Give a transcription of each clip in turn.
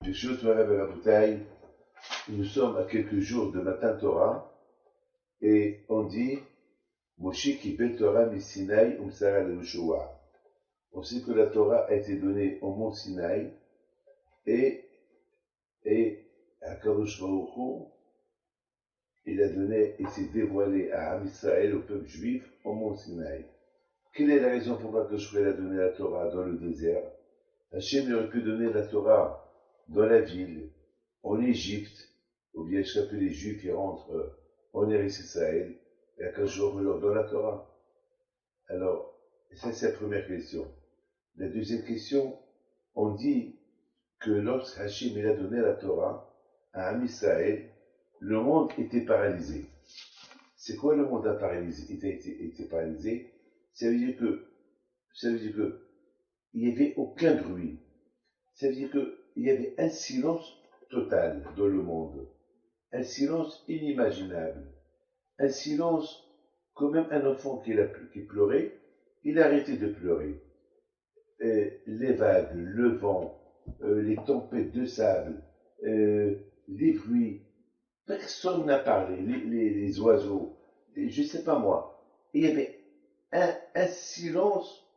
Birshut Morav et Rabotai, nous sommes à quelques jours de Matan Torah et on dit Moshe Kibel Torah Misinaï Umsara le Yoshua. On sait que la Torah a été donnée au mont Sinaï et Akadosh Baruch Hu, il a donné et s'est dévoilé à Am Israël, au peuple juif, au mont Sinaï. Quelle est la raison pourquoi Akadosh Baruch Hu a donné la Torah dans le désert? Hachem aurait pu donner la Torah dans la ville, en Égypte, ou bien jusqu'à que les Juifs y rentrent en Eretz Israël, et à 15 jours leur donne la Torah. Alors, ça c'est la première question. La deuxième question, on dit que lorsque Hachem il a donné la Torah à Am Israël, le monde était paralysé. C'est quoi le monde a paralysé, était paralysé? Ça veut dire que il n'y avait aucun bruit. Ça veut dire qu'il y avait un silence total dans le monde. Un silence inimaginable. Un silence, comme même un enfant qui pleurait, il a arrêté de pleurer. Les vagues, le vent, les tempêtes de sable, les bruits, personne n'a parlé, les oiseaux, je ne sais pas moi. Il y avait un silence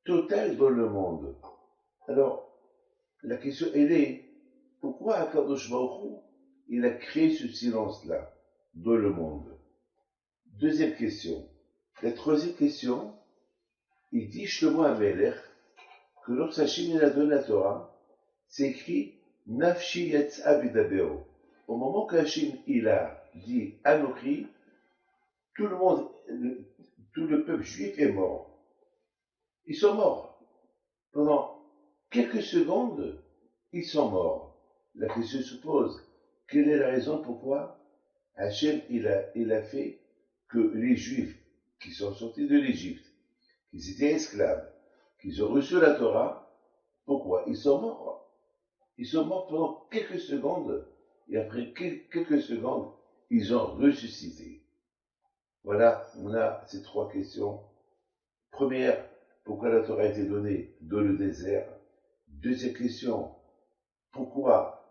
total dans le monde. Alors, la question, elle est, pourquoi Akadosh Baruch Hu, il a créé ce silence-là dans le monde? Deuxième question. La troisième question, il dit Shlomo HaMelech que lorsque Hachem il a donné la Torah, c'est écrit Nafshi Yatsa Bidabero. Au moment que Hachem il a dit Anochi, tout le monde, tout le peuple juif est mort. Ils sont morts. Pendant quelques secondes, ils sont morts. La question se pose, quelle est la raison pourquoi Hachem il a fait que les Juifs qui sont sortis de l'Égypte, qui étaient esclaves, qui ont reçu la Torah, pourquoi ils sont morts? Ils sont morts pendant quelques secondes, et après quelques secondes, ils ont ressuscité. Voilà, on a ces trois questions. Première, pourquoi la Torah a été donnée dans le désert? Deuxième question, pourquoi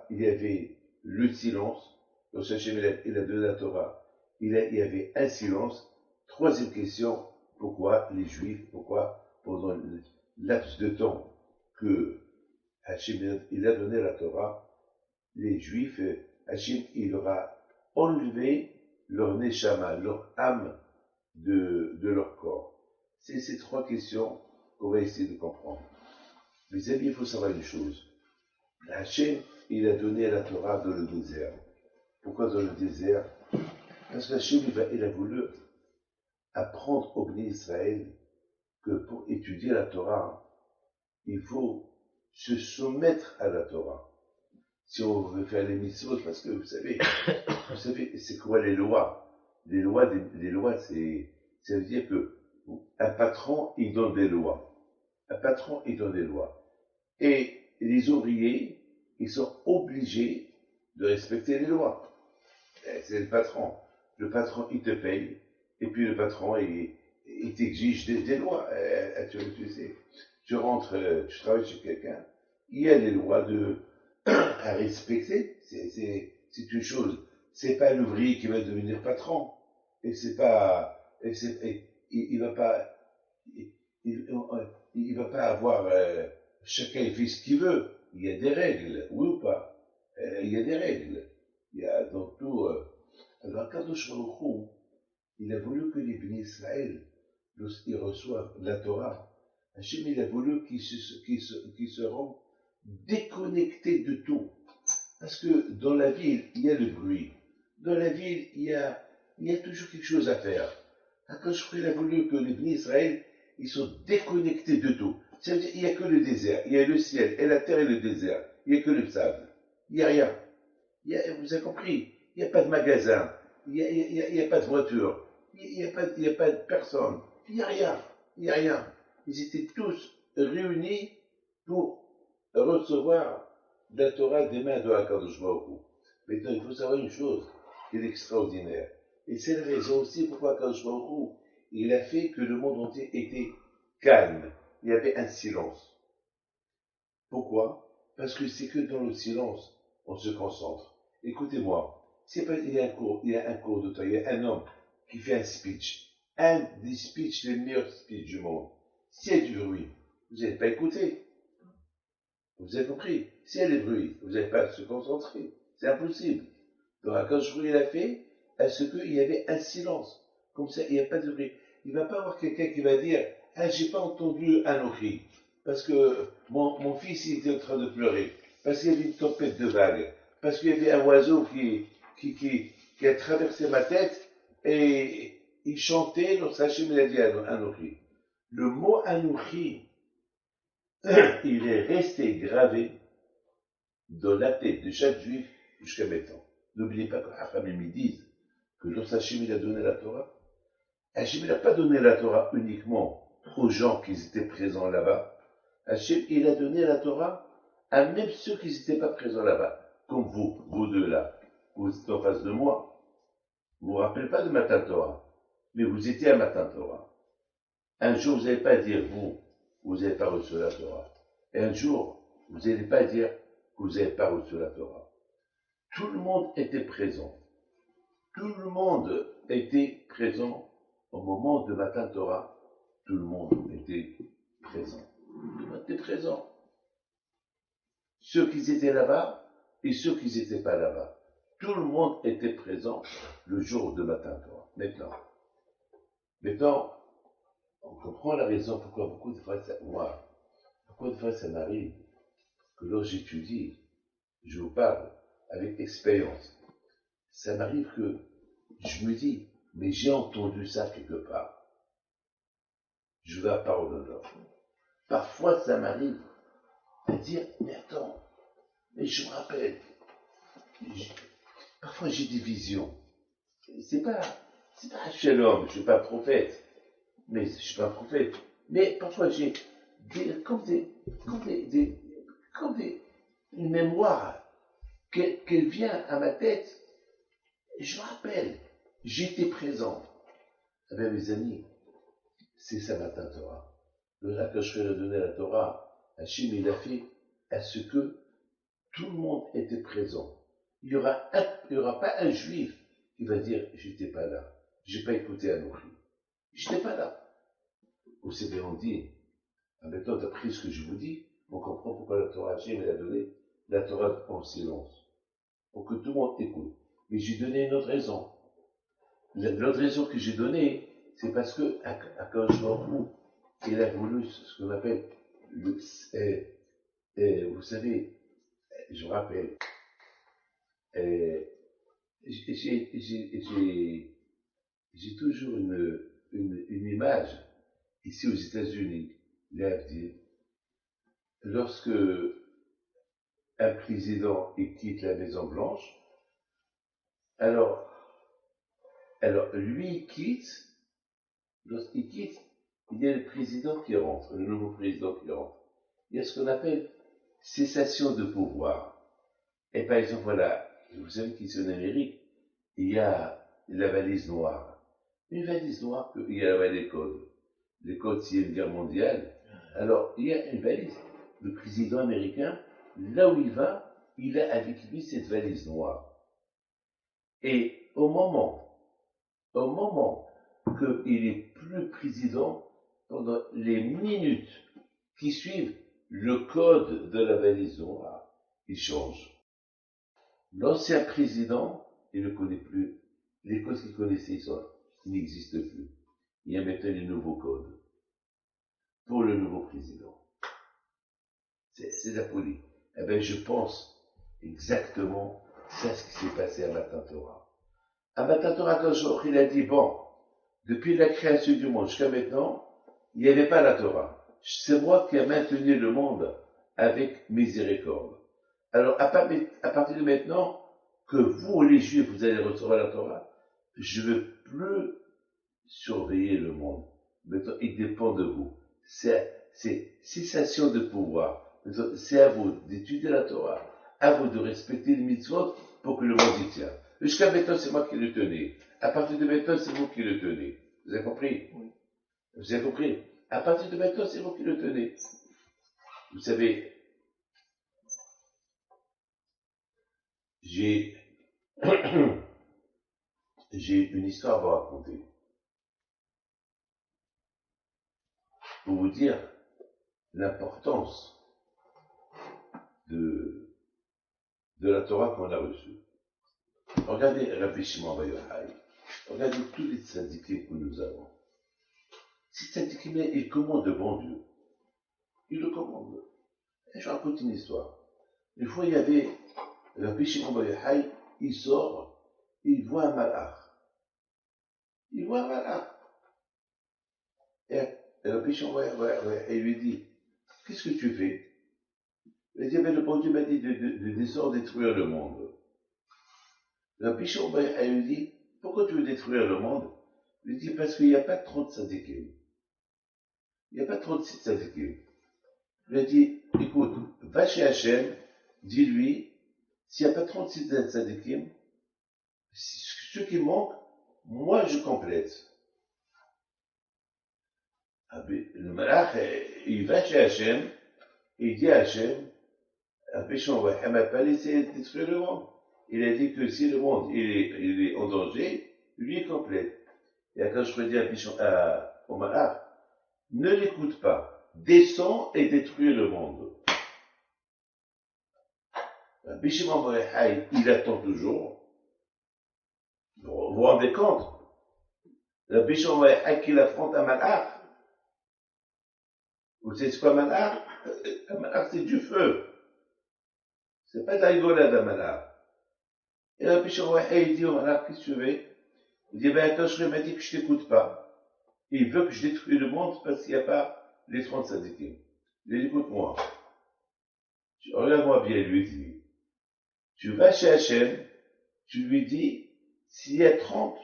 il y avait le silence? Lorsque Hachem il a donné la Torah, il y avait un silence. Troisième question, pourquoi les Juifs, pourquoi pendant le laps de temps que Hachem il a donné la Torah, les Juifs, Hachem il leur a enlevé leur neshama, leur âme de leur corps. C'est ces trois questions qu'on va essayer de comprendre. Mes amis, il faut savoir une chose. Hachem, il a donné la Torah dans le désert. Pourquoi dans le désert? Parce qu'Hachem, il a voulu apprendre au Bnei Israël que pour étudier la Torah, il faut se soumettre à la Torah. Si on veut faire les mitzvot, parce que vous savez, c'est quoi les lois? Les lois, ça veut dire que un patron, il donne des lois. Un patron, il donne des lois. Et les ouvriers, ils sont obligés de respecter les lois. C'est le patron. Le patron, il te paye, et puis le patron, il t'exige des lois. Tu sais, tu rentres, tu travailles chez quelqu'un, il y a des lois à respecter. C'est une chose. C'est pas l'ouvrier qui va devenir patron. Et c'est pas, il va pas, il va pas avoir, chacun fait ce qu'il veut. Il y a des règles, oui ou pas? Il y a des règles. Il y a dans tout. Alors, Kadosh Baruch Hu, il a voulu que les bénis Israël, lorsqu'ils reçoivent la Torah, Hachem, il a voulu qu'ils se rendent déconnectés de tout. Parce que dans la ville, il y a le bruit. Dans la ville, il y a toujours quelque chose à faire. Kadosh Baruch Hu, il a voulu que les bénis Israël, ils sont déconnectés de tout. Ça veut dire qu'il n'y a que le désert, il y a le ciel, et la terre et le désert. Il n'y a que le sable. Il n'y a rien. Vous avez compris? Il n'y a pas de magasin. Il n'y a pas de voiture. Il n'y a pas de personne. Il n'y a rien. Il n'y a rien. Ils étaient tous réunis pour recevoir la Torah des mains de Hakadosh Baruch Hu. Maintenant, il faut savoir une chose qui est extraordinaire. Et c'est la raison aussi pourquoi Hakadosh Baruch Hu, il a fait que le monde entier était calme. il y avait un silence. Pourquoi? Parce que c'est que dans le silence, on se concentre. Écoutez-moi, il y a un cours de temps, il y a un homme qui fait un speech, un des speeches, les meilleurs speeches du monde. S'il y a du bruit, vous n'allez pas écouter. Vous avez compris? S'il y a des bruits, vous n'allez pas se concentrer. C'est impossible. Donc, quand il a fait, à ce qu'il y avait un silence. Comme ça, il n'y a pas de bruit. Il ne va pas avoir quelqu'un qui va dire, ah, j'ai pas entendu un cri. Parce que mon fils, il était en train de pleurer. Parce qu'il y avait une tempête de vagues. Parce qu'il y avait un oiseau qui a traversé ma tête et il chantait, donc Hachem il a dit Anochi. Le mot Anochi, il est resté gravé dans la tête de chaque juif jusqu'à maintenant. N'oubliez pas que Hachamim ils disent que lorsque Hachem il a donné la Torah, Hachem n'a pas donné la Torah uniquement aux gens qui étaient présents là-bas. Hachem il a donné la Torah à même ceux qui n'étaient pas présents là-bas. Comme vous deux là, vous êtes en face de moi. Vous vous rappelez pas de Matan Torah, mais vous étiez à Matan Torah. Un jour, vous n'allez pas dire, vous n'avez pas reçu la Torah. Et un jour, vous n'allez pas dire que vous n'avez pas reçu la Torah. Tout le monde était présent. Tout le monde était présent au moment de Matan Torah. Tout le monde était présent. Tout le monde était présent. Ceux qui étaient là-bas et ceux qui n'étaient pas là-bas. Tout le monde était présent le jour de Matan Torah. Maintenant, on comprend la raison pourquoi beaucoup de fois ça m'arrive que lorsque j'étudie, je vous parle avec expérience. Ça m'arrive que je me dis, mais j'ai entendu ça quelque part. Je veux la parole de l'homme. Parfois, ça m'arrive à dire, mais attends, mais je me rappelle. Parfois, j'ai des visions. C'est pas un shalom, je suis pas prophète. Mais je suis pas prophète. Mais parfois, j'ai une mémoire qu'elle vient à ma tête. Et je me rappelle, j'étais présent. Eh bien, mes amis, c'est ça Matan Torah. Là, quand je vais donner la Torah, Hachem, il a fait à ce que tout le monde était présent. Il n'y aura pas un juif qui va dire, j'étais pas là. J'ai pas écouté Anochi. J'étais pas là. Vous savez, on dit, maintenant, d'après ce que je vous dis, on comprend pourquoi la Torah Hachem, elle a donné la Torah en silence. Pour que tout le monde écoute. Mais j'ai donné une autre raison. L'autre raison que j'ai donnée, c'est parce que, à Baruch il a voulu ce qu'on appelle vous savez, je me rappelle, j'ai toujours une image, ici aux États-Unis, lorsque un président quitte la Maison Blanche, alors lui quitte, lorsqu'il quitte, il y a le président qui rentre, le nouveau président qui rentre. Il y a ce qu'on appelle cessation de pouvoir. Et par exemple, voilà, vous savez qu'ici en Amérique, il y a la valise noire. Une valise noire, il y a les codes. Les codes, s'il y a une guerre mondiale. Alors, il y a une valise. Le président américain, là où il va, il a avec lui cette valise noire. Et au moment qu'il est plus président, pendant les minutes qui suivent, le code de la valise noire, il change. L'ancien président, il ne connaît plus. Les codes qu'il connaissait, ils n'existent plus. Il y a maintenant les nouveaux codes pour le nouveau président. C'est la folie. Eh bien, je pense exactement c'est ce qui s'est passé à Matan Torah. À Matan Torah, quand il a dit, bon, depuis la création du monde jusqu'à maintenant, il n'y avait pas la Torah. C'est moi qui ai maintenu le monde avec miséricorde. Alors, à partir de maintenant, que vous, les Juifs, vous allez recevoir la Torah, je ne veux plus surveiller le monde. Maintenant, il dépend de vous. C'est cessation de pouvoir. Maintenant, c'est à vous d'étudier la Torah, à vous de respecter les mitzvot pour que le monde y tient. Jusqu'à maintenant, c'est moi qui le tenais. À partir de maintenant, c'est vous qui le tenez. Vous avez compris? Oui. Vous avez compris? à partir de maintenant, c'est vous qui le tenez. Vous savez, j'ai une histoire à vous raconter. Pour vous dire l'importance de la Torah qu'on a reçue. Regardez Rabbi Shimon Bar Yochai. Regardez tous les tzadikim que nous avons. Ces tzadikim, ils commandent devant Dieu. Ils le commandent. Et je raconte une histoire. Une fois, il y avait Rabbi Shimon Bar Yochai, il sort, il voit un malach. Il voit un malach. Et Rabbi Shimon Bar Yochai lui dit, qu'est-ce que tu fais? Il dit, mais le bon Dieu m'a dit de descendre détruire le monde. Rabbi Shimon Bar Yochai lui dit, pourquoi tu veux détruire le monde? Il lui dit, parce qu'il n'y a pas trop de tzadikim. Il n'y a pas trop de tzadikim. Il lui a dit, écoute, va chez Hachem, dis-lui, s'il n'y a pas 36 tzadikim, ce qui manque, moi je complète. Le malach, il va chez Hachem, il dit à Hachem, Rabbi Shimon Bar Yochai m'a pas laissé détruire le monde. Il a dit que si le monde il est en danger, lui il complète. Et quand je dis au malach, ne l'écoute pas, descends et détruis le monde. Rabbi Shimon Bar Yochai, il attend toujours. Vous vous rendez compte? Rabbi Shimon Bar Yochai qu'il affronte un malach. Vous savez quoi un malach? Un malach c'est du feu. C'est pas de la rigolade un malach. Et Rabbi Shimon Bar Yochai il dit au malach, qu'est-ce que tu veux? Il dit, ben quand je m'a dit que je t'écoute pas. Il veut que je détruise le monde parce qu'il n'y a pas les 30 tzadikim. Il dit, écoute-moi. Regarde-moi bien, il lui dit. Tu vas chez Hachem, tu lui dis, s'il y a 30,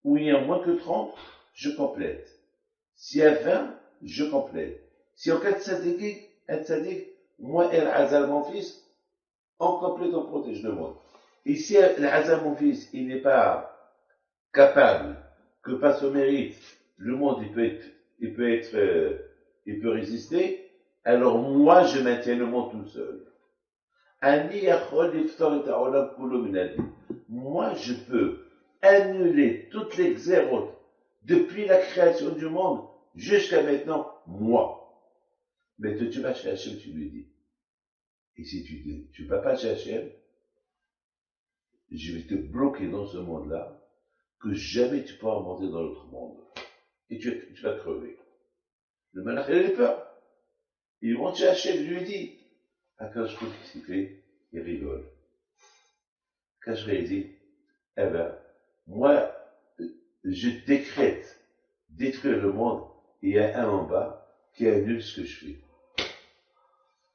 ou il y a moins que 30, je complète. S'il y a 20, je complète. Si en cas de tzadikim, un tzadik, moi, El Hazal, mon fils, on complète, on protège le monde. Et si El Hazal, mon fils, il n'est pas capable, que par son mérite, le monde, il peut résister, alors moi, je maintiens le monde tout seul. Moi, je peux annuler toutes les xérotes depuis la création du monde jusqu'à maintenant, moi. Mais tu vas chez Hachem, tu lui dis. Et si tu vas pas chez Hachem, je vais te bloquer dans ce monde-là, que jamais tu pourras monter dans l'autre monde. Et tu vas crever. Le malach, il a peur. Il monte chez Hachem, il lui dit. Quand je trouve ce qu'il fait, il rigole. Quand je réalise, eh ben, moi, je décrète détruire le monde, et il y a un en bas qui annule ce que je fais.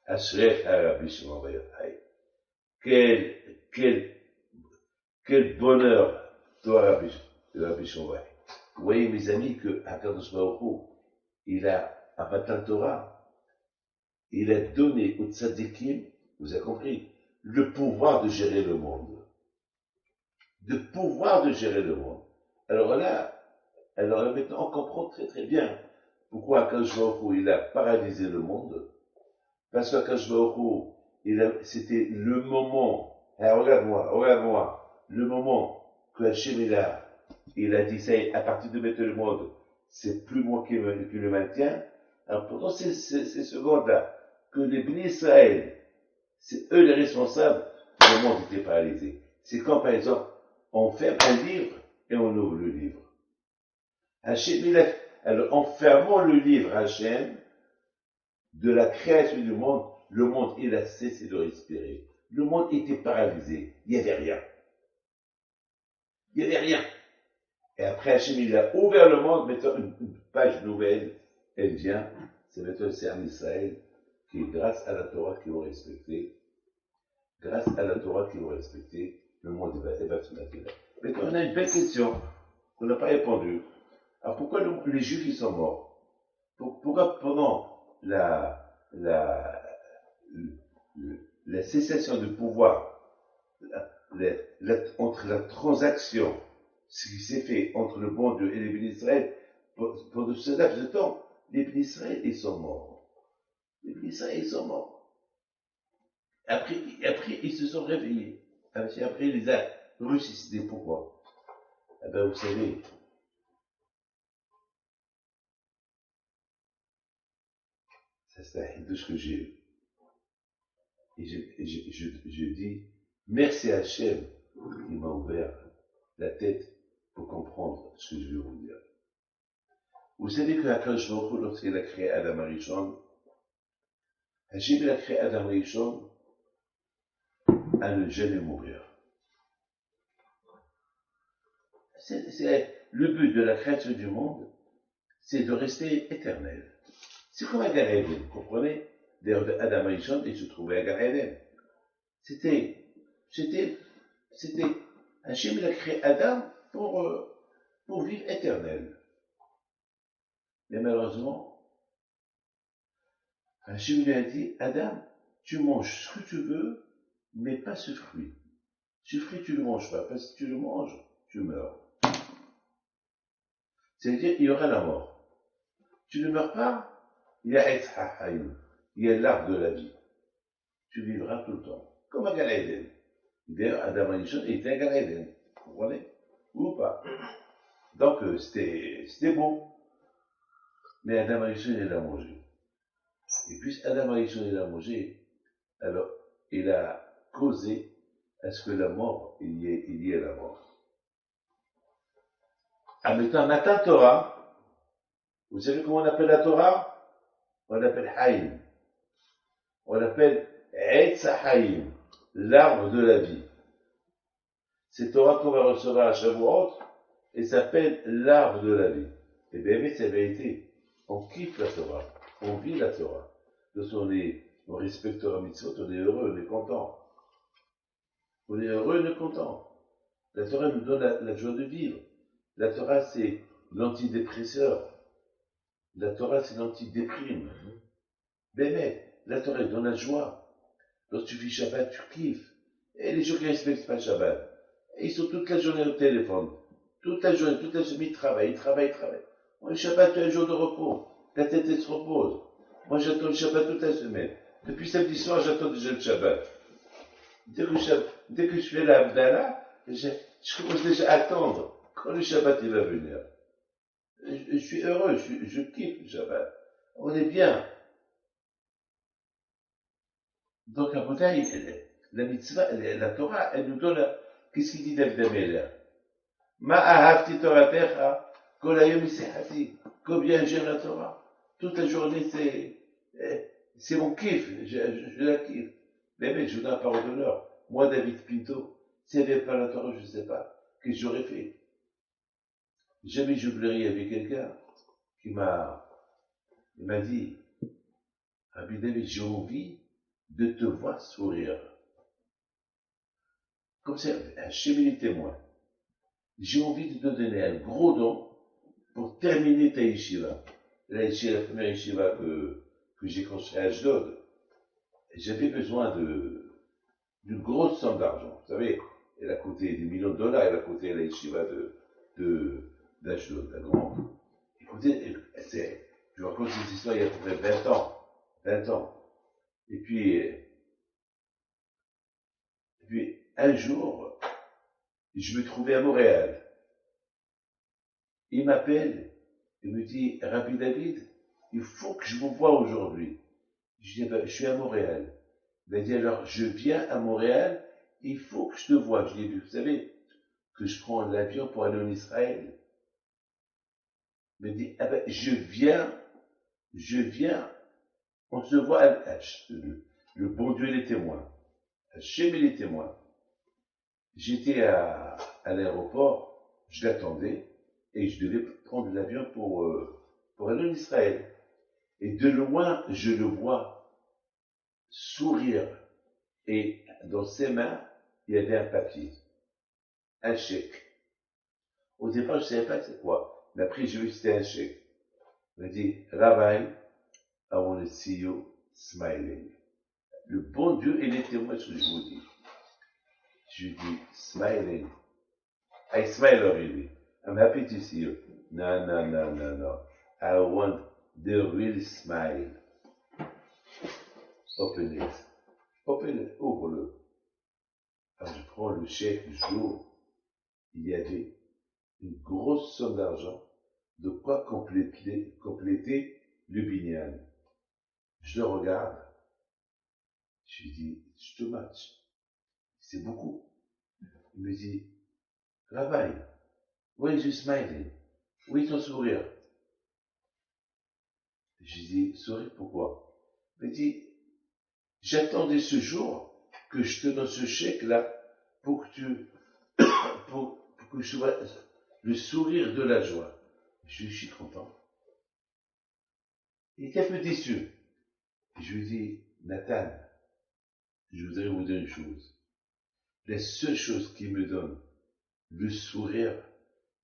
Ashrech Rabbi Shimon Bar Yochai. Quel bonheur, toi, Rabbi Shimon Bar Yochai. Vous voyez, mes amis, que Hakadosh Baruch Hu, il a, à Matan Torah, il a donné au tzadikim, vous avez compris, le pouvoir de gérer le monde. De pouvoir de gérer le monde. Alors là, maintenant, on comprend très très bien pourquoi Hakadosh Baruch Hu, il a paralysé le monde. Parce qu'Hakadosh Baruch Hu, c'était le moment, regarde-moi, le moment que Hachem il a dit, ça y est, à partir de maintenant le monde, c'est plus moi qui le maintiens. Alors pendant ces secondes-là, que les bénis Israël, c'est eux les responsables, le monde était paralysé. C'est quand, par exemple, on ferme un livre et on ouvre le livre. Hachem, alors en fermant le livre, Hachem, de la création du monde, le monde, il a cessé de respirer. Le monde était paralysé. Il n'y avait rien. Il n'y avait rien. Et après, Hachem, il a ouvert le monde, mettant une page nouvelle. Elle vient, c'est maintenant c'est en Israël, qui, grâce à la Torah qu'ils vont respecter, le monde va se mettre là. Maintenant, on a une belle question qu'on n'a pas répondu. Alors, pourquoi les Juifs, ils sont morts? Pourquoi pendant la cessation de pouvoir, entre la transaction, ce qui s'est fait entre le bon Dieu et les bénis d'Israël, pendant ce laps de temps, les Bnei Israël, ils sont morts. Les Bnei Israël, ils sont morts. Après, ils se sont réveillés. Après, il les a ressuscités. Pourquoi? Eh ben, vous savez, ça c'est un ce que j'ai eu. Et je dis, merci à Hachem qui m'a ouvert la tête pour comprendre ce que je vais vous dire. Vous savez que Akadosh Baruch Hu, lorsqu'il a créé Adam Arishon, Hachem il a créé Adam Arishon à ne jamais mourir. Le but de la création du monde, c'est de rester éternel. C'est comme un Gan Eden, vous comprenez? D'ailleurs, Adam Arishon, il se trouvait à Gan Eden. C'était, Hachem il a créé Adam pour vivre éternel. Mais malheureusement, Hachem lui a dit, Adam, tu manges ce que tu veux, mais pas ce fruit. Ce fruit, tu ne le manges pas, parce que si tu le manges, tu meurs. C'est-à-dire, il y aura la mort. Tu ne meurs pas, il y a Etz HaHayim, il y a l'arbre de la vie. Tu vivras tout le temps, comme un Gan Eden. D'ailleurs, Adam Arishon était un Gan Eden, vous comprenez? Ou pas? Donc, c'était bon. Mais Adam Arishon, il l'a mangé. Et puis, Adam Arishon, il l'a mangé, alors, il a causé à ce que la mort, il y ait la mort. En mettant matin Torah, vous savez comment on appelle la Torah? On l'appelle Haïm. On l'appelle Etz HaHayim, l'arbre de la vie. Cette Torah qu'on va recevoir à Shavuot, elle s'appelle l'arbre de la vie. Et bien, mais c'est la vérité. On kiffe la Torah. On vit la Torah. Lorsqu'on on respecte la mitzvot, on est heureux, on est content. On est heureux, on est content. La Torah nous donne la joie de vivre. La Torah, c'est l'antidépresseur. La Torah, c'est l'antidéprime. Mais, la Torah donne la joie. Lorsque tu vis Shabbat, tu kiffes. Et les gens qui ne respectent pas Shabbat, ils sont toute la journée au téléphone. Toute la journée, ils travaillent. Moi, le Shabbat, tu as un jour de repos. Ta tête, elle se repose. Moi, j'attends le Shabbat toute la semaine. Depuis samedi soir, j'attends déjà le Shabbat. Dès que je fais la Abdallah, je commence déjà à attendre quand le Shabbat il va venir. Je suis heureux, je kiffe le Shabbat. On est bien. Donc, à la mitzvah, la Torah, elle nous donne, qu'est-ce qu'il dit David Ameller? Ma ahavti Toratecha, kol hayom misehati. Combien j'aime la Torah. Toute la journée, c'est mon kiff, je la kiffe. Mais je vous donne un parole d'honneur. Moi, David Pinto, s'il n'y avait pas la Torah, je ne sais pas, qu'est-ce que j'aurais fait? Jamais j'oublierai, il y avait quelqu'un il m'a dit, Rabbi David, j'ai envie de te voir sourire. Comme ça, Hachem est témoin. J'ai envie de te donner un gros don pour terminer ta yeshiva. La première yeshiva que j'ai construite à Ashdod. J'avais besoin d'une grosse somme d'argent. Vous savez, elle a coûté des millions de dollars, elle a coûté la yeshiva d'Ashdod, la grande. Écoutez, je vous raconte cette histoire il y a à peu près 20 ans. 20 ans. Et puis un jour, je me trouvais à Montréal. Il m'appelle, il me dit, Rabbi David, il faut que je vous voie aujourd'hui. Je dis, ben, je suis à Montréal. Il m'a dit, alors, je viens à Montréal, il faut que je te voie. Je lui ai dit, vous savez, que je prends l'avion pour aller en Israël. Il m'a dit, ah ben, je viens, on se voit le bon Dieu est témoin. Hachem est témoin. J'étais à l'aéroport, je l'attendais, et je devais prendre l'avion pour aller en Israël. Et de loin, je le vois sourire. Et dans ses mains, il y avait un papier, un chèque. Au départ, je ne savais pas c'est quoi. Mais après, j'ai vu que c'était un chèque. Il m'a dit, Rabbi, I want to see you smiling. Le bon Dieu, il est témoin de ce que je vous dis. Je lui dis, smiling. I smile already. I'm happy to see you. No, no, no, no, no. I want the real smile. Open it. Open it. Ouvre-le. Alors, je prends le chèque du jour. Il y avait une grosse somme d'argent. De quoi compléter le binyan. Je le regarde. Je lui dis, it's too much. C'est beaucoup. Il me dit, Rabbi, why is you smiling? Où est ton sourire? Je lui dis, sourire pourquoi? Il me dit, j'attendais ce jour que je te donne ce chèque-là pour que je vois le sourire de la joie. Je suis content. Il était un peu déçu. Je lui dis, Nathan, je voudrais vous dire une chose. La seule chose qui me donne le sourire,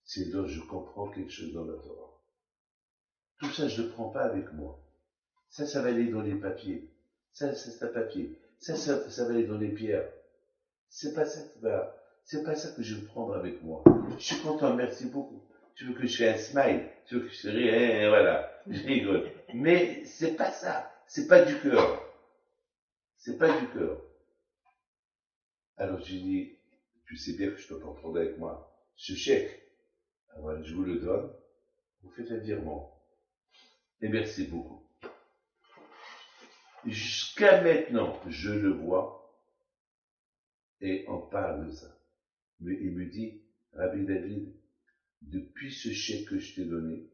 c'est lorsque je comprends quelque chose dans la Torah. Tout ça, je ne le prends pas avec moi. Ça va aller dans les papiers. Ça, c'est un papier. Ça va aller dans les pierres. C'est pas ça que je veux prendre avec moi. Je suis content, merci beaucoup. Tu veux que je fasse un smile, tu veux que je rie, hein, voilà, je rigole. Mais c'est pas ça. C'est pas du cœur. C'est pas du cœur. Alors j'ai dit, tu sais bien que je ne peux pas prendre avec moi ce chèque. Alors je vous le donne. Vous faites un virement. Et merci beaucoup. Jusqu'à maintenant, je le vois et on parle de ça. Mais il me dit, Rabbi David, depuis ce chèque que je t'ai donné,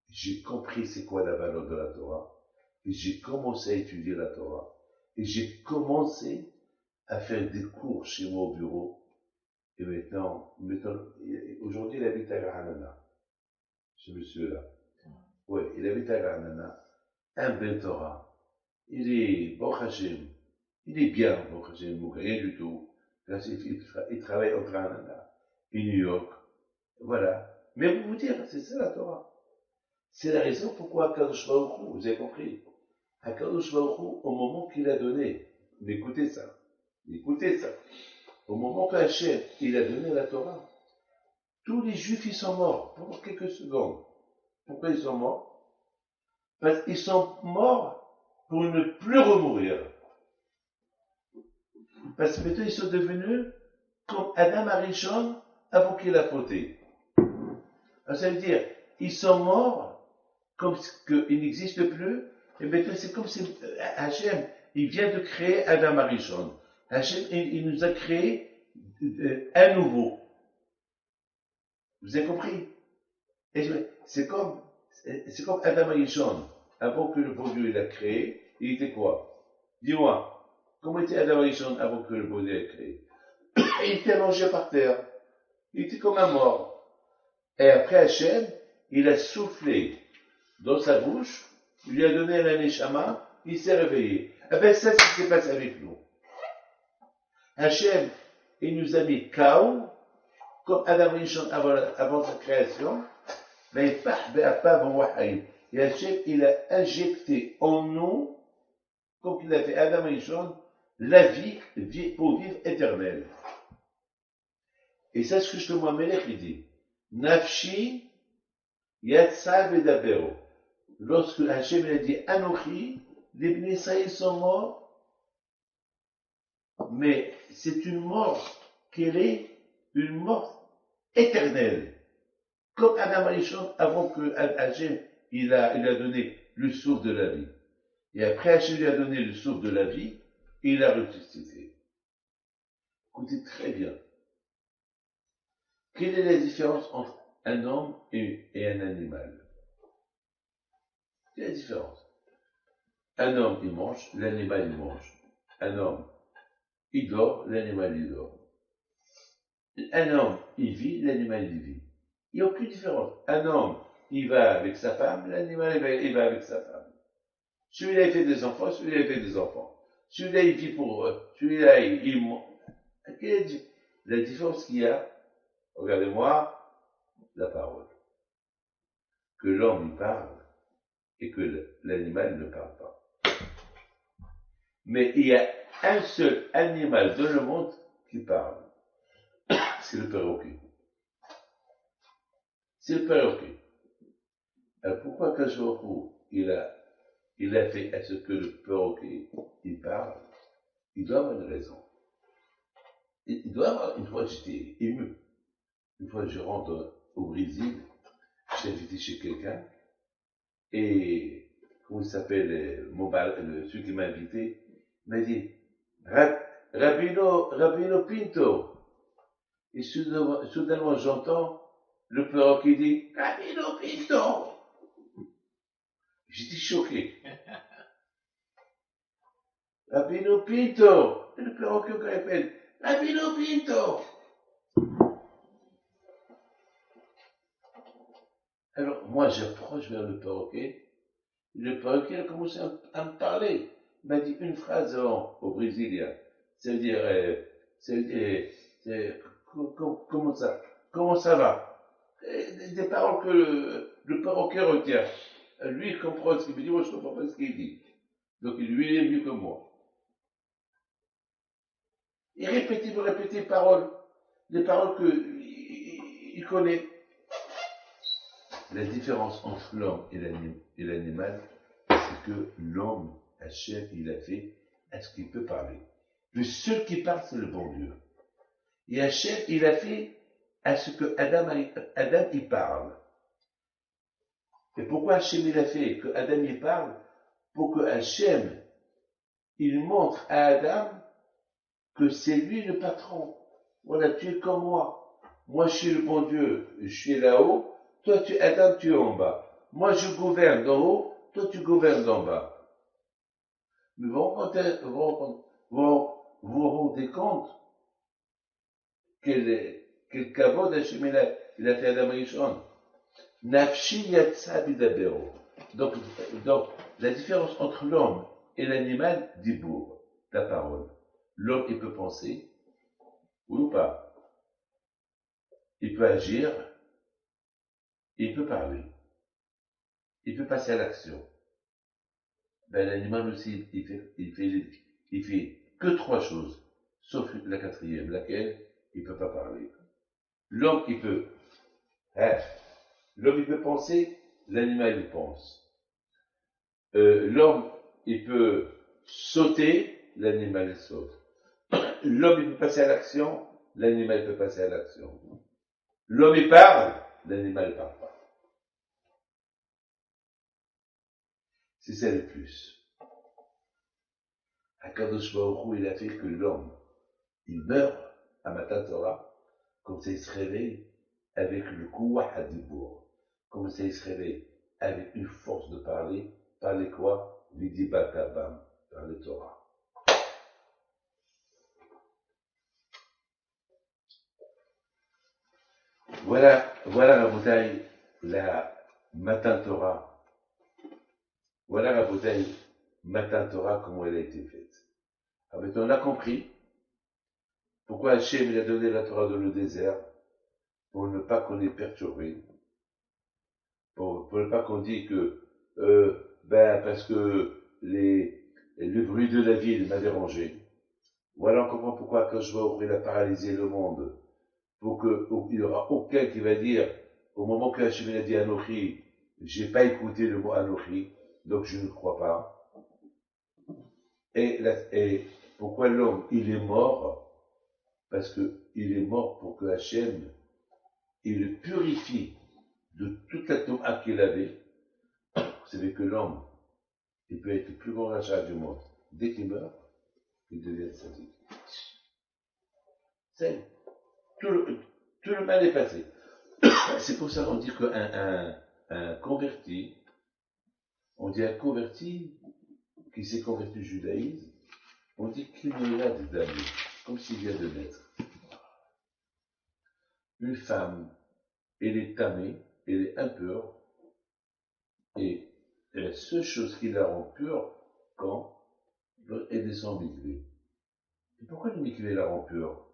j'ai compris c'est quoi la valeur de la Torah et j'ai commencé à étudier la Torah et j'ai commencé à faire des cours chez moi au bureau et maintenant aujourd'hui il habite à Granada, ce monsieur-là. Oui, il habite à Granada, un bel Torah. Il est, bon Hachem, il est bien, bon Hachem, rien du tout. Il travaille au Granada, et New York, voilà. Mais pour vous dire, c'est ça la Torah. C'est la raison pourquoi Akadosh Baruch Hu, vous avez compris, Akadosh Baruch Hu, au moment qu'il a donné, mais écoutez ça, au moment qu'Hachem, il a donné la Torah, tous les Juifs, ils sont morts pendant quelques secondes. Pourquoi ils sont morts? Parce qu'ils sont morts pour ne plus remourir. Parce que maintenant, ils sont devenus comme Adam Arishon avant qu'il a fauté. Alors, ça veut dire, ils sont morts comme qu'ils n'existent plus, et maintenant, c'est comme si Hachem, il vient de créer Adam Arishon. Hachem, il nous a créé un nouveau. Vous avez compris? Et c'est comme Adam Arishon, avant que le bon Dieu l'a créé, il était quoi? Dis-moi, comment était Adam Arishon avant que le bon Dieu l'ait créé? Il était allongé par terre. Il était comme un mort. Et après Hachem, il a soufflé dans sa bouche, il lui a donné un neshama, il s'est réveillé. Eh bien, c'est ce qui s'est passé avec nous. Hachem, il nous a mis KO, comme Adam Rishon avant sa création, mais et Hachem, il a injecté en nous, comme il a fait Adam Rishon, la vie pour vivre éternelle. Et c'est ce que Shlomo Melech il dit. Nafshi yatsa vedabero. Lorsque Hachem a dit Anochi, les Bnei Israël sont morts, mais c'est une mort qu'elle est une mort éternelle. Comme Adam Arishon, avant que Hachem il a donné le souffle de la vie. Et après Hachem lui a donné le souffle de la vie, il a ressuscité. Écoutez très bien. Quelle est la différence entre un homme et un animal? Quelle est la différence? Un homme, il mange, l'animal, il mange. Un homme, il dort, l'animal, il dort. Un homme, il vit, l'animal, il vit. Il n'y a aucune différence. Un homme, il va avec sa femme, l'animal, il va avec sa femme. Celui-là, il fait des enfants, celui-là, il fait des enfants. Celui-là, il vit pour eux. Celui-là, il mange. Quelle est la différence qu'il y a? Regardez-moi la parole. Que l'homme, il parle et que l'animal ne parle pas. Mais il y a un seul animal dans le monde qui parle. C'est le perroquet. C'est le perroquet. Alors pourquoi Kajorou, il a fait à ce que le perroquet, il parle? Il doit avoir une raison. Il doit avoir, une fois j'étais ému. Une fois je rentre au Brésil, j'étais invité chez quelqu'un, et, comment il s'appelle, celui qui m'a invité, il m'a dit, Rabino Pinto. Et soudainement j'entends le perroquet dit, Rabino Pinto. J'étais choqué. Rabino Pinto. Et le perroquet répète, Rabino Pinto. Alors, moi, j'approche vers le perroquet. Le perroquet a commencé à me parler. Il m'a dit une phrase au brésilien. Ça veut dire, comment ça va? Des paroles que le perroquet retient. Lui, il comprend ce qu'il me dit, moi, je ne comprends pas ce qu'il dit. Donc, lui, il est mieux que moi. Il répétait paroles. Des paroles qu'il connaît. La différence entre l'homme et l'animal, c'est que l'homme, Hachem, il a fait à ce qu'il peut parler. Le seul qui parle, c'est le bon Dieu. Et Hachem, il a fait à ce que Adam il parle. Et pourquoi Hachem, il a fait que Adam il parle? Pour que Hachem, il montre à Adam que c'est lui le patron. Voilà, tu es comme moi. Moi, je suis le bon Dieu, je suis là-haut. Toi, Adam, tu es en bas. Moi, je gouverne d'en haut, toi, tu gouvernes d'en bas. Mais vous vous rendez compte quel kavod Hachem il a fait Adam Rishon. Nafshi yatsa bidabero. Donc, la différence entre l'homme et l'animal, dibour, la parole. L'homme, il peut penser, oui ou pas. Il peut agir, il peut parler. Il peut passer à l'action. Ben, l'animal aussi, il fait que trois choses, sauf la quatrième, laquelle il peut pas parler. L'homme, hein, l'homme, il peut penser, l'animal, il pense. L'homme, il peut sauter, l'animal, il saute. L'homme, il peut passer à l'action, l'animal peut passer à l'action. L'homme, il parle, l'animal, il parle pas. C'est ça le plus. Akadosh Baruch Hu, il a fait que l'homme, il meurt à Matan Torah, comme ça il se réveille avec le Kouah Hadibour, comme ça il se réveille avec une force de parler quoi? Vidibat Kabam, par le Torah. Voilà la bouteille, la Matan Torah. Voilà la bouteille Matan Torah, comment elle a été faite. Alors, on a compris pourquoi Hachem il a donné la Torah dans le désert, pour ne pas qu'on ait perturbé, pour ne pas qu'on dise que, parce que le bruit de la ville m'a dérangé. Voilà, on comprend pourquoi quand je vais ouvrir la paralysé le monde, pour qu'il n'y aura aucun qui va dire, au moment que Hachem a dit Anochi, j'ai pas écouté le mot Anochi, donc je ne crois pas. Et pourquoi l'homme, il est mort? Parce que il est mort pour que Hachem, il le purifie de toute la tombe qu'il avait. Vous savez que l'homme, il peut être le plus grand rachat du monde. Dès qu'il meurt, il devient sadique. C'est tout le mal est passé. C'est pour ça qu'on dit qu'un converti, on dit un converti qui s'est converti au judaïsme, on dit qu'il ne l'a damné, comme s'il vient de naître. Une femme, elle est tamée, elle est impure, et la seule chose qui la rend pure, quand elle descend au mikvé. Et pourquoi le mikvé la rend pure?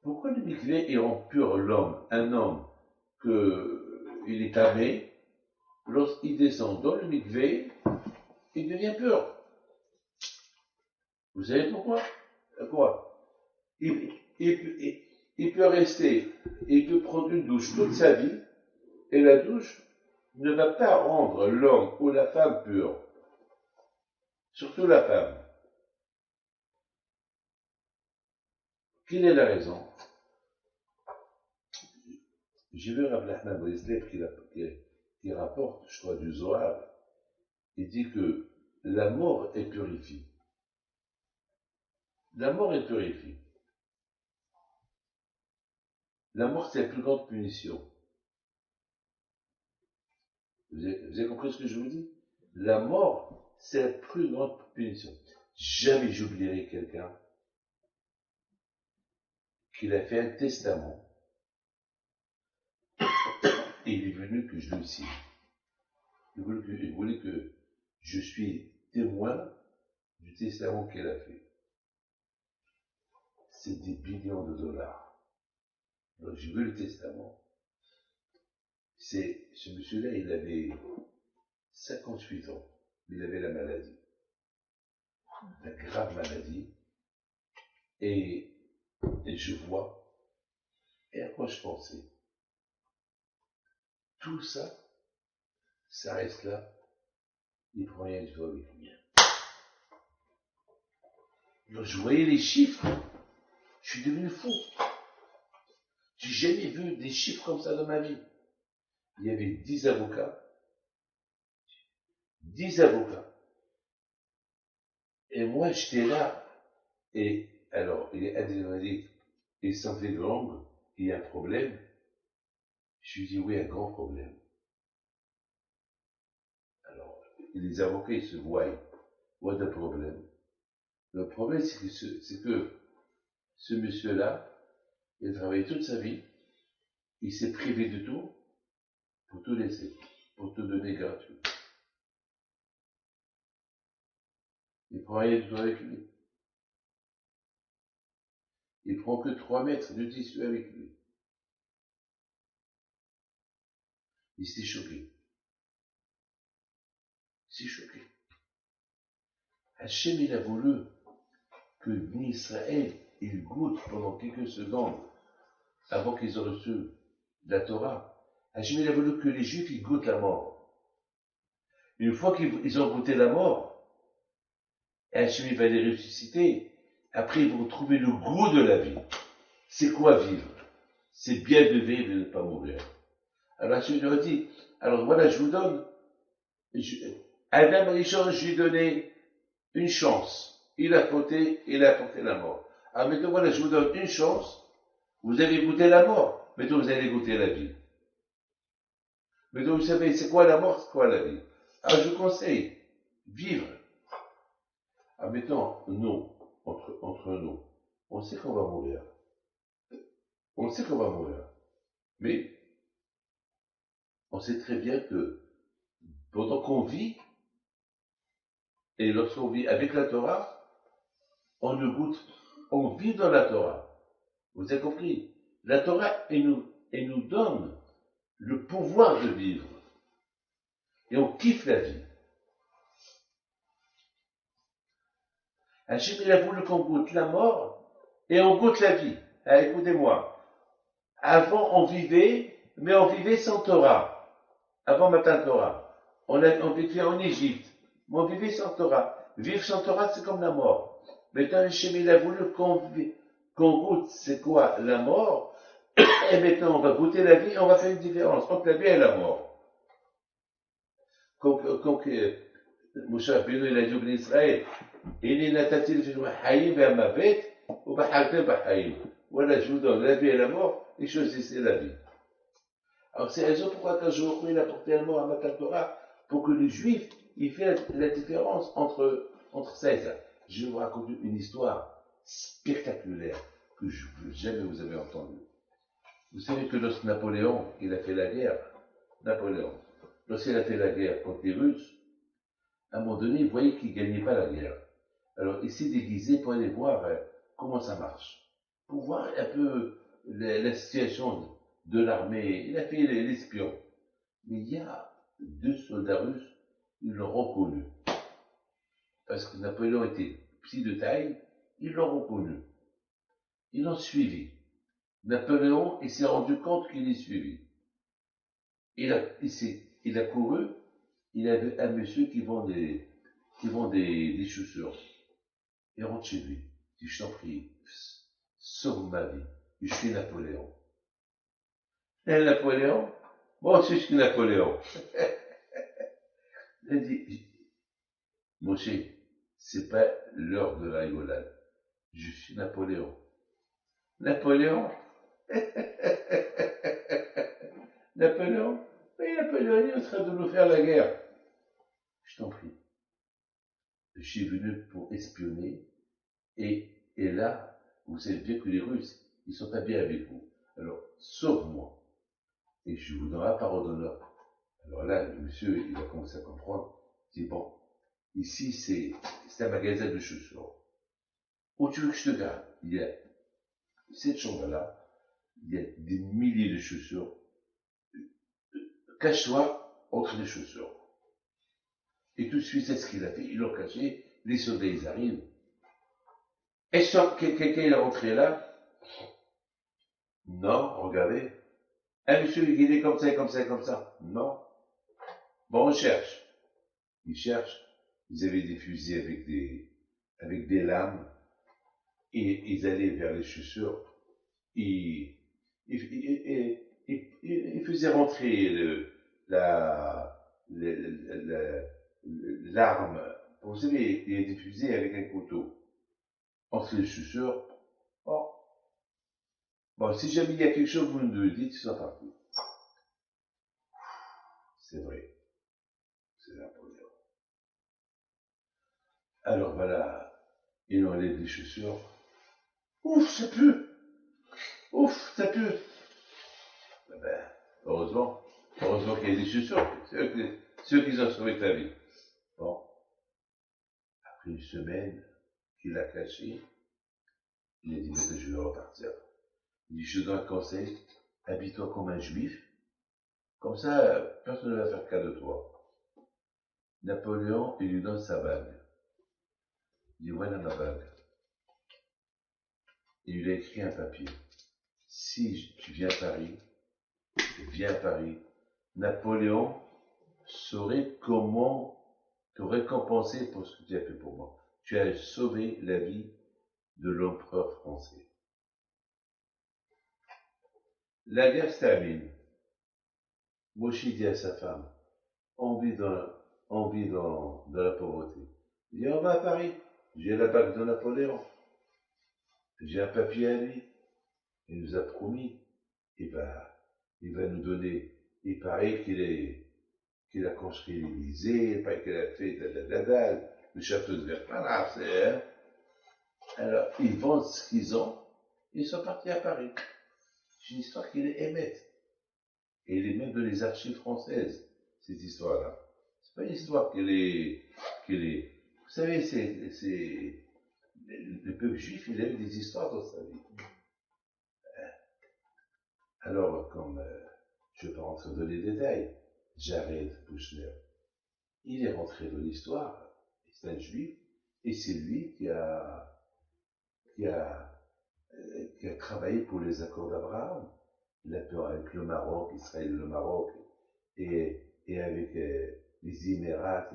Pourquoi le mikvé rend pur l'homme, un homme il est tamé, lorsqu'il descend dans le mikvé, il devient pur. Vous savez pourquoi? Quoi? Il peut rester il peut prendre une douche toute sa vie, et la douche ne va pas rendre l'homme ou la femme pur. Surtout la femme. Quelle est la raison? J'ai vu Rabbi Nachman Breslev qui rapporte, je crois, du Zohar. Il dit que la mort est purifiée. La mort est purifiée. La mort, c'est la plus grande punition. Vous avez compris ce que je vous dis? La mort, c'est la plus grande punition. Jamais j'oublierai quelqu'un qui a fait un testament et il est venu que je le signe. Il voulait que je suis témoin du testament qu'elle a fait. C'est des billions de dollars. Donc j'ai vu le testament. Ce monsieur-là, il avait 58 ans, mais il avait la maladie, la grave maladie, et je vois, et à quoi je pensais. Tout ça, ça reste là, il prend rien du tout avec lui. Donc je voyais les chiffres, je suis devenu fou. J'ai jamais vu des chiffres comme ça dans ma vie. Il y avait 10 avocats, 10 avocats, et moi j'étais là, et alors, il est dit, il sentait long, il y a un problème. Je lui dis, oui, un grand problème. Alors, les avocats, ils se voient, what the problème? Le problème, c'est que ce monsieur-là, il a travaillé toute sa vie, il s'est privé de tout, pour tout laisser, pour tout donner gratuit. Il prend rien du tout avec lui. Il prend que 3 mètres de tissu avec lui. Il s'est choqué. Il s'est choqué. Hachem, il a voulu que l'Israël, il goûte pendant quelques secondes, avant qu'ils aient reçu la Torah. Hachem, il a voulu que les Juifs, ils goûtent la mort. Une fois qu'ils ont goûté la mort, Hachem va les ressusciter. Après, ils vont trouver le goût de la vie. C'est quoi vivre? C'est bien de vivre et de ne pas mourir. Alors Hachem lui a dit, alors voilà, je vous donne. Adam Rishon, je lui ai donné une chance. Il a fauté, il a apporté la mort. Alors maintenant, voilà, je vous donne une chance. Vous avez goûté la mort. Maintenant, vous allez goûter la vie. Maintenant, vous savez, c'est quoi la mort, c'est quoi la vie? Alors, je vous conseille, vivre. Alors maintenant, nous, entre nous, on sait qu'on va mourir. On sait qu'on va mourir. Mais, on sait très bien que, pendant qu'on vit, et lorsqu'on vit avec la Torah, on ne goûte, on vit dans la Torah. Vous avez compris? La Torah, elle nous donne le pouvoir de vivre. Et on kiffe la vie. Hachem, il a voulu qu'on goûte la mort et on goûte la vie. Ah, écoutez-moi. Avant, on vivait, mais on vivait sans Torah. Avant Matan Torah. On vivait en Égypte, mais on vivait sans Torah. Vivre sans Torah, c'est comme la mort. Maintenant, Hachem, il a voulu qu'on goûte, c'est quoi la mort. Et maintenant, on va goûter la vie et on va faire une différence entre la vie et la mort. Quand Moshe Rabbeinu, il a dit au peuple d'Israël, إني نتتي لكم حي והמוות ובחרתם בחיים. Voilà, je vous donne la vie et la mort, et choisissez la vie. Alors c'est la raison pourquoi quand je il a porté la mort à Matan Torah, pour que les Juifs, ils fassent la différence entre ça et ça. Je vais vous raconter une histoire spectaculaire que jamais vous avez entendue. Vous savez que lorsque Napoléon, il a fait la guerre, lorsqu'il a fait la guerre contre les Russes, à un moment donné, il voyait qu'il ne gagnait pas la guerre. Alors, il s'est déguisé pour aller voir comment ça marche. Pour voir un peu la situation de l'armée. Il a fait l'espion. Mais il y a 2 soldats russes, ils l'ont reconnu. Parce que Napoléon était petit de taille, ils l'ont reconnu. Ils l'ont suivi. Napoléon, il s'est rendu compte qu'il est suivi. Il a couru, il avait un monsieur qui vend des chaussures. Il rentre chez lui. Il dit, je t'en prie, sauve ma vie. Je suis Napoléon. Et Napoléon, moi aussi je suis Napoléon. Il dit, Moshe, c'est pas l'heure de la rigolade. Je suis Napoléon. Napoléon? Napoléon? Mais Napoléon, il est en train de nous faire la guerre. Je t'en prie. Je suis venu pour espionner. Et là, vous savez bien que les Russes, ils sont pas bien avec vous. Alors, sauve-moi. Et je vous donnerai la parole d'honneur. Alors là, le monsieur, il a commencé à comprendre. Il dit, bon, ici, c'est un magasin de chaussures. Où tu veux que je te garde? Il y a cette chambre-là, il y a des milliers de chaussures. Cache-toi entre les chaussures. Et tout de suite, c'est ce qu'il a fait. Ils l'ont caché. Les soldats, ils arrivent. Et quelqu'un est rentré là? Non, regardez. Un monsieur, il est comme ça, comme ça, comme ça. Non. Bon, on cherche. Ils cherchent. Ils avaient des fusils avec des lames. Et ils allaient vers les chaussures. Il faisait rentrer l'arme. Vous savez, il était fusé avec un couteau. Entre les chaussures. Bon. Bon, si jamais il y a quelque chose, vous me le dites, ils sont partis. C'est vrai. C'est Napoléon. Alors voilà, il enlève les chaussures. Ouf, ça pue! Ouf, ça pue! Ben, heureusement qu'il y a des chaussures. Ceux qui ont sauvé ta vie. Bon, après une semaine qu'il a caché, il a dit, mais je vais repartir. Il dit, je te donne un conseil, habille-toi comme un juif, comme ça, personne ne va faire cas de toi. Napoléon, il lui donne sa bague. Il dit, voilà ma bague. Il lui a écrit un papier. Si tu viens à Paris, Napoléon saurait comment te récompenser pour ce que tu as fait pour moi. Tu as sauvé la vie de l'empereur français. La guerre se termine. Moshe dit à sa femme, on vit dans la pauvreté. Il dit, on va à Paris. J'ai la bague de Napoléon. J'ai un papier à lui. Il nous a promis. Il va nous donner. Il paraît qu'il a construit l'Élysée, il paraît qu'il a fait le château de Versailles. Alors, ils vendent ce qu'ils ont. Ils sont partis à Paris. C'est une histoire qu'il est émette. Et il est même dans les archives françaises, cette histoire-là. C'est pas une histoire vous savez, le peuple juif, il a eu des histoires dans sa vie. Alors, comme je ne vais pas rentrer dans les détails, Jared Kushner, il est rentré dans l'histoire, c'est un juif, et c'est lui qui a, qui a travaillé pour les accords d'Abraham, l'accord avec le Maroc, Israël et le Maroc, et avec les Émirats,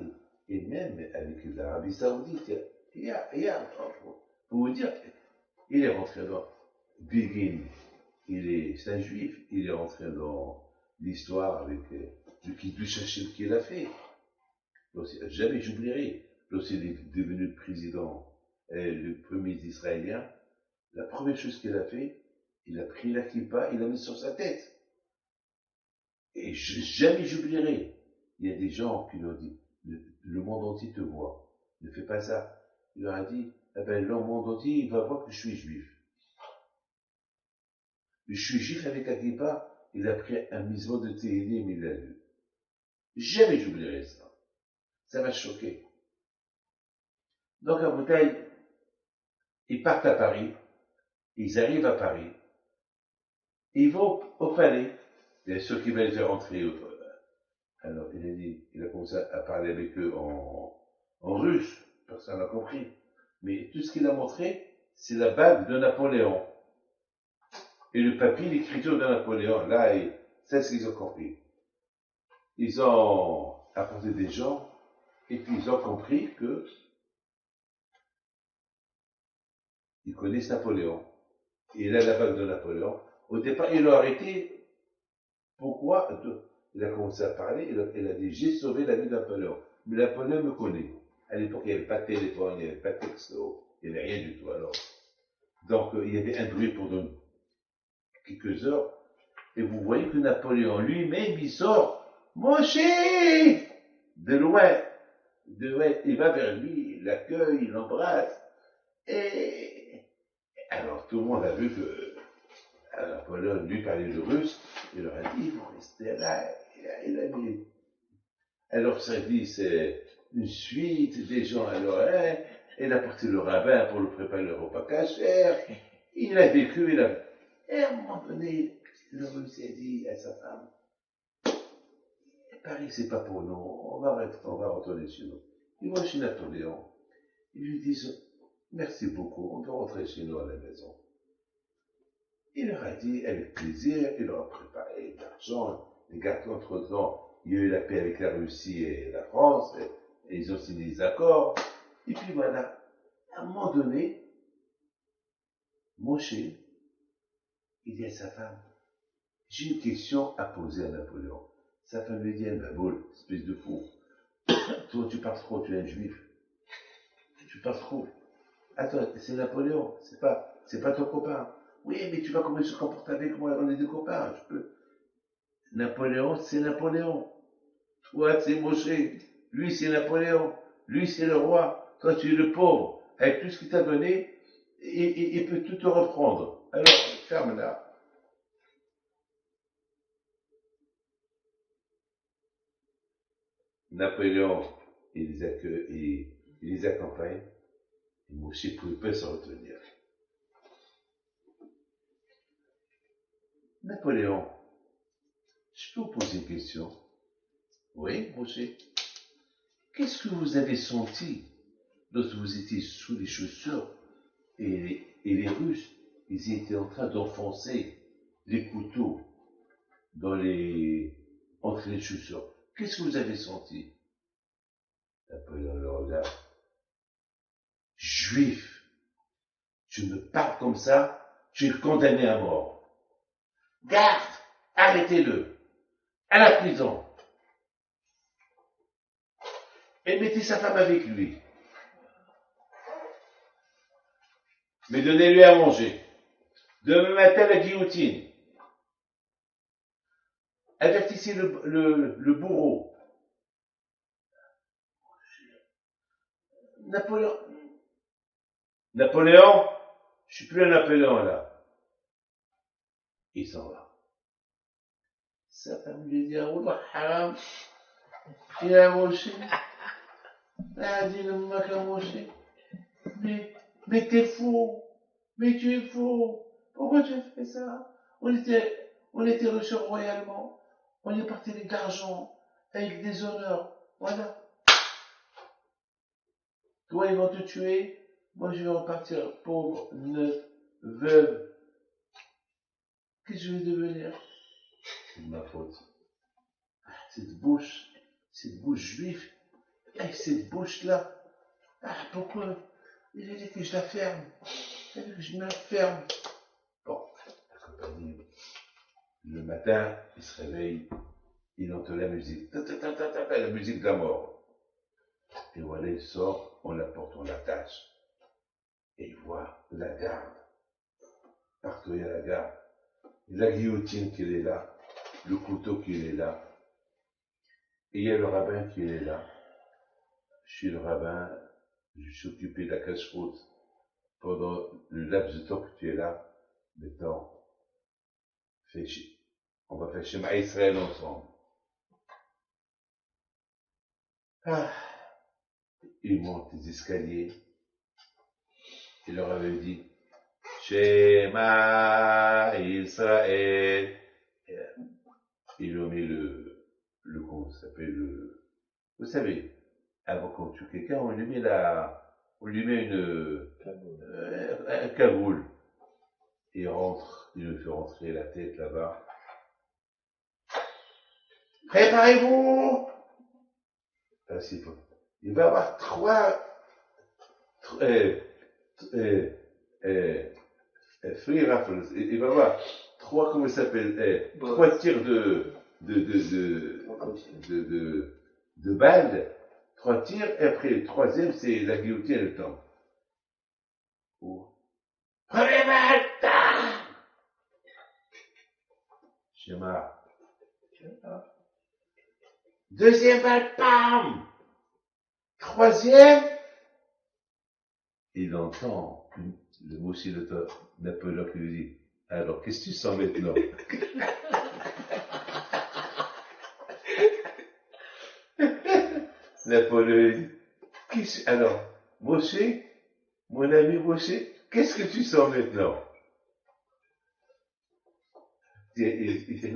et même avec l'Arabie Saoudite. Pour vous dire, il est rentré dans Begin, c'est un juif, il est rentré dans l'histoire avec le Kiddush Hashem qu'il a fait. Jamais j'oublierai, lorsqu'il est devenu président, le premier israélien, la première chose qu'il a fait, il a pris la kippa, il l'a mis sur sa tête. Et jamais j'oublierai. Il y a des gens qui lui ont dit, le monde entier te voit, ne fais pas ça. Il leur a dit, eh ben, le monde entier, il va voir que je suis juif. Je suis juif avec la kippa, il a pris un misement de Téhélim, il l'a lu. Jamais j'oublierai ça. Ça m'a choqué. Donc à Bouteille, ils partent à Paris, ils arrivent à Paris, ils vont au palais. Bien sûr qu'ils veulent faire entrer. Alors il a commencé à parler avec eux en russe, personne n'a compris. Mais tout ce qu'il a montré, c'est la bague de Napoléon. Et le papier, l'écriture de Napoléon, là, c'est ce qu'ils ont compris. Ils ont apporté des gens, et puis ils ont compris que ils connaissent Napoléon. Et là, la vague de Napoléon, au départ, ils l'ont arrêté. Pourquoi? Il a commencé à parler, il a dit, j'ai sauvé la vie de Napoléon. Mais Napoléon me connaît. À l'époque, il n'y avait pas de téléphone, il n'y avait pas de texto, il n'y avait rien du tout. Alors, donc, il y avait un bruit pendant quelques heures, et vous voyez que Napoléon lui-même, il sort, mon chef! De loin, il va vers lui, il l'accueille, il l'embrasse, et alors tout le monde a vu que Napoléon lui parlait le russe, il leur a dit, vous restez là, il a mis à leur service une suite, des gens à l'oreille, il a porté le rabbin pour le préparer le repas cachère, il a vécu, et à un moment donné, le russe a dit à sa femme, Paris c'est pas pour nous, on va retourner chez nous. Ils vont chez Napoléon, ils lui disent, merci beaucoup, on peut rentrer chez nous à la maison. Il leur a dit avec plaisir, il leur a préparé de l'argent, les gâteaux entre-temps, il y a eu la paix avec la Russie et la France, et ils ont signé des accords. Et puis voilà, à un moment donné, Moshe, il dit à sa femme, j'ai une question à poser à Napoléon. Sa femme lui dit, elle m'a boule, espèce de fou. Toi, tu parles trop, tu es un juif. Tu parles trop. Attends, c'est Napoléon, c'est pas ton copain. Oui, mais tu vois comment il se comporte avec moi, on est des copains, je peux. Napoléon, c'est Napoléon. Toi, c'est Moshe. Lui, c'est Napoléon. Lui, c'est le roi. Toi, tu es le pauvre. Avec tout ce qu'il t'a donné, il peut tout te reprendre. Alors, ferme-la. Napoléon, il les accompagne. Et Moshe ne pouvait pas se retenir. Napoléon, je peux vous poser une question? Oui, Moshe. Qu'est-ce que vous avez senti lorsque vous étiez sous les chaussures et les Russes, ils étaient en train d'enfoncer les couteaux entre les chaussures? Qu'est-ce que vous avez senti? Napoléon le regarde. Juif, tu me parles comme ça, tu es condamné à mort. Garde, arrêtez-le, à la prison. Et mettez sa femme avec lui. Mais donnez-lui à manger. Demain matin, la guillotine. Avertissez le bourreau. Napoléon, je suis plus un Napoléon là. Il s'en va. Sa femme lui dit, Wallah haram, il a Moshe. Elle a dit, le mec a Moshe. Mais t'es fou. Mais tu es fou. Pourquoi tu as fait ça? On était reçus royalement. On est parti avec l'argent, avec des honneurs. Voilà. Toi, ils vont te tuer. Moi, je vais repartir pauvre, neuf, veuve. Qu'est-ce que je vais devenir? C'est de ma faute. Cette bouche juive, avec cette bouche-là. Pourquoi? Il a dit que je la ferme. Il a dit que je me la ferme. Bon, la compagnie, le matin, il se réveille, il entend la musique. La musique de la mort. Et voilà, il sort, on la porte, on l'attache. Et il voit la garde. Partout, il y a la garde. Et la guillotine qui est là. Le couteau qui est là. Et il y a le rabbin qui est là. Je suis le rabbin, je suis occupé de la cache-route pendant le laps de temps que tu es là. Maintenant, on va faire Shema Israël ensemble. Ah, il monte les escaliers. Il leur avait dit Shema Israël. Ils lui ont mis comment ça s'appelle vous savez, avant qu'on tue quelqu'un, on lui met un cagoule. Il rentre il me fait rentrer la tête là-bas. Préparez-vous! Parce il va y avoir free raffles. Il va y avoir trois, comment ça s'appelle, trois tirs de balles, trois tirs, et après le troisième, c'est la guillotine le temps. Première balle! Schéma. Deuxième balle, pam! Troisième, il entend le moussilateur Napoléon qui lui dit, alors qu'est-ce que tu sens maintenant? Napoléon dit, alors, Moshe, mon ami Moshe, qu'est-ce que tu sens maintenant? Il dit,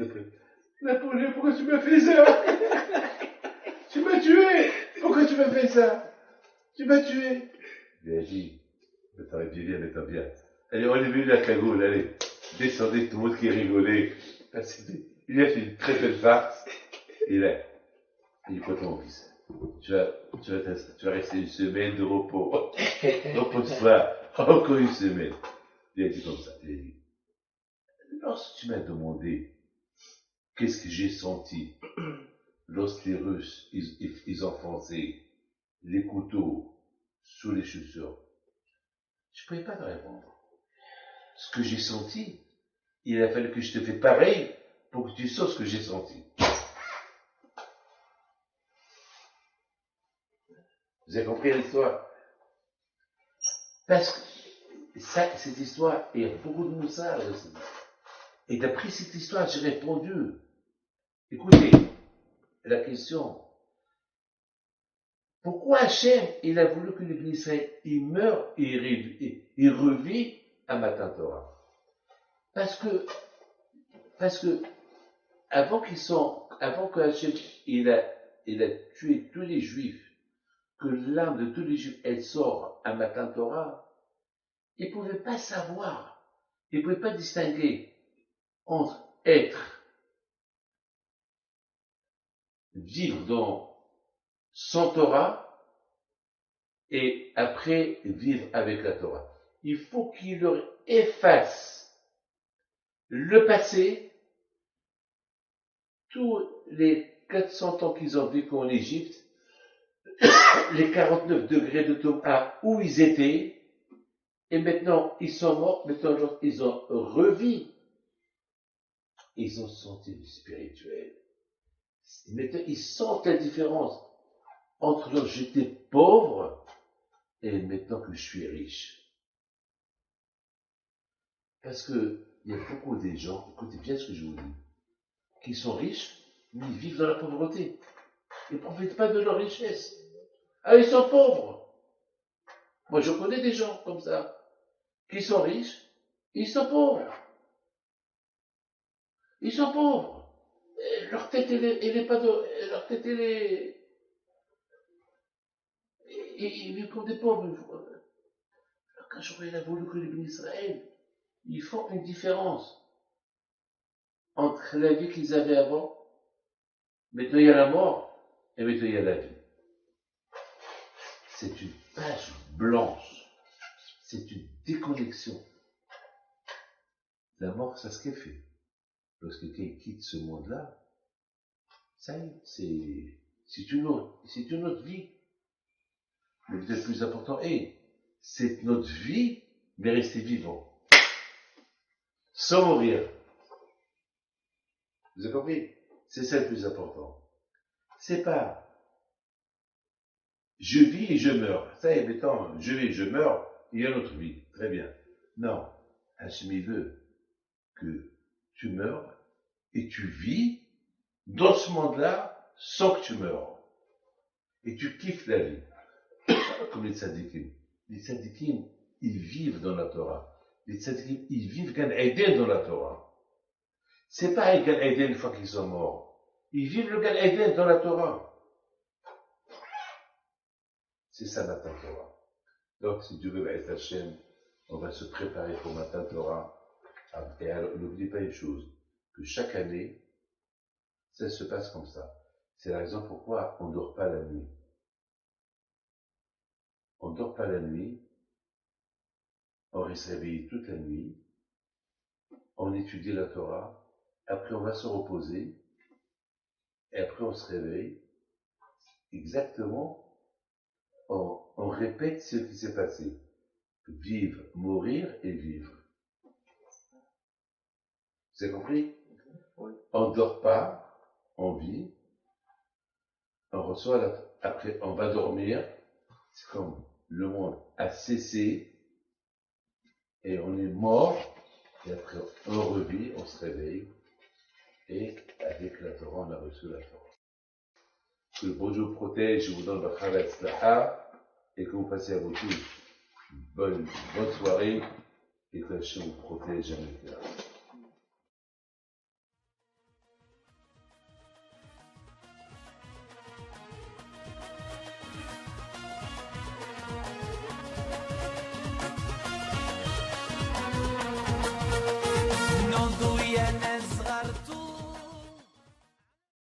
Napoléon, pourquoi tu m'as fait ça? Tu m'as tué! Pourquoi tu m'as fait ça? Tu m'as tué! Il a dit, t'aurais dû dire, mais t'as bien. Allez, on est venu la cagoule, allez. Descendez, tout le monde qui rigolait. Il a fait une très belle farce. Il dit, quoi ton fils? Tu vas rester une semaine de repos. Repose-toi. Encore une semaine. Il a dit comme ça. Il a dit, lorsque tu m'as demandé qu'est-ce que j'ai senti lorsque les Russes, ils enfonçaient les couteaux sous les chaussures, je ne pouvais pas te répondre. Ce que j'ai senti, il a fallu que je te fasse pareil pour que tu saches ce que j'ai senti. Vous avez compris l'histoire? Parce que cette histoire, il y a beaucoup de moussage. Et d'après cette histoire, j'ai répondu. Écoutez, la question. Pourquoi Hachem, il a voulu que l'Église Israël, il meure et il revit à Matan Torah? Parce que, avant que Hachem, il a tué tous les Juifs, que l'âme de tous les Juifs, elle sort à Matan Torah, il ne pouvait pas savoir, il ne pouvait pas distinguer entre vivre dans sans Torah, et après vivre avec la Torah. Il faut qu'il leur efface le passé, tous les 400 ans qu'ils ont vécu en Égypte, les 49 degrés de Thomas où ils étaient, et maintenant ils sont morts, maintenant ils ont revu, ils ont senti le spirituel. Maintenant ils sentent la différence entre lorsque j'étais pauvre et maintenant que je suis riche. Parce que il y a beaucoup de gens, écoutez bien ce que je vous dis, qui sont riches, mais ils vivent dans la pauvreté. Ils ne profitent pas de leur richesse. Ah, ils sont pauvres. Moi, je connais des gens comme ça, qui sont riches, ils sont pauvres. Ils sont pauvres. Et leur tête, elle est pas de, leur tête, elle est, ils vivent comme des pauvres. Quand j'aurais voulu que les bénis Israël, ils font une différence entre la vie qu'ils avaient avant, maintenant il y a la mort, et maintenant il y a la vie. C'est une page blanche. C'est une déconnexion. La mort, ça ce qu'elle fait. Lorsque quelqu'un quitte ce monde-là, ça y est, c'est une autre vie. Mais le plus important est, c'est notre vie, mais rester vivant. Sans mourir. Vous avez compris? C'est ça le plus important. C'est pas, je vis et je meurs. Ça y est, mettons, je vis et je meurs, il y a une autre vie. Très bien. Non. Hachem veut que tu meurs et tu vis dans ce monde-là sans que tu meurs. Et tu kiffes la vie. Comme les tzadikim. Les tzadikim, ils vivent dans la Torah. Les tzadikim, ils vivent Gan Eden dans la Torah. C'est pas un Gan Eden une fois qu'ils sont morts. Ils vivent le Gan Eden dans la Torah. C'est ça Matan Torah. Donc, si Dieu veut être Hachem, on va se préparer pour Matan Torah. Et alors, n'oubliez pas une chose, que chaque année, ça se passe comme ça. C'est la raison pourquoi on ne dort pas la nuit. On ne dort pas la nuit, on reste réveillé toute la nuit, on étudie la Torah, après on va se reposer, et après on se réveille. Exactement, on répète ce qui s'est passé. Vivre, mourir et vivre. Vous avez compris? Oui. On ne dort pas, on vit, on reçoit après on va dormir, c'est comme le monde a cessé, et on est mort, et après on revit, on se réveille, et avec la Torah, on a reçu la Torah. Que le bon Dieu vous protège, vous donne votre Laha, et que vous passez à vous tous une bonne soirée, et que Hachem vous protège jamais.